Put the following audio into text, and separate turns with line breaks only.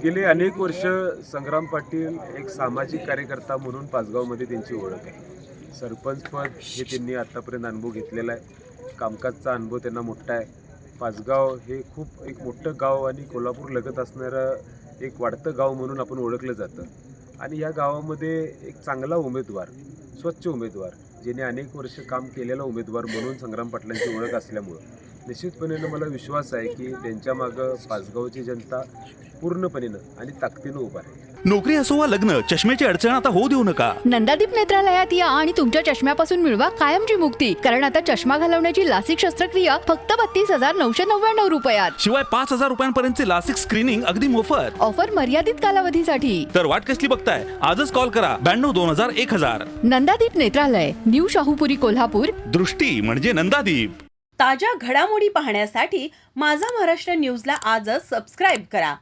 गेले अनेक वर्ष संग्राम पाटील एक सामाजिक कार्यकर्ता म्हणून पाचगावमध्ये त्यांची ओळख आहे. सरपंचपद हे त्यांनी आत्तापर्यंत अनुभव घेतलेला आहे. कामकाजचा अनुभव त्यांना मोठा आहे. पाचगाव हे खूप एक मोठं गाव आणि कोल्हापूर लगत असणारं एक वाढतं गाव म्हणून आपण ओळखलं जातं. आणि या गावामध्ये एक चांगला उमेदवार, स्वच्छ उमेदवार, ज्याने अनेक वर्ष काम केलेला उमेदवार म्हणून संग्राम पाटलांची ओळख असल्यामुळं निश्चितपणे मला विश्वास आहे की त्यांच्या मागं पाचगावची जनता पूर्णपणेनं आणि ताकदीनं उभा आहे.
नोकरी असो वा लग्न, चष्म्याची अडचण आता होऊ देऊ नका.
नंदादीप नेत्रालयात या आणि तुमच्या चष्म्यापासून मिळवा कायमची मुक्ती. कारण आता चष्मा घालवण्याची लासिक शस्त्रक्रिया फक्त 32,999 रुपयात.
शिवाय 5,000 रुपयांपर्यंतचे लासिक स्क्रीनिंग अगदी मोफत.
ऑफर मर्यादित कालावधीसाठी.
तर वाट कसली बघताय, आजच कॉल करा 92-2000-1000.
नंदादीप नेत्रालय, न्यू शाहूपुरी, कोल्हापूर.
दृष्टी म्हणजे नंदादीप.
ताज्या घडामोडी पाहण्यासाठी माझा महाराष्ट्र न्यूजला आजच सबस्क्राईब करा.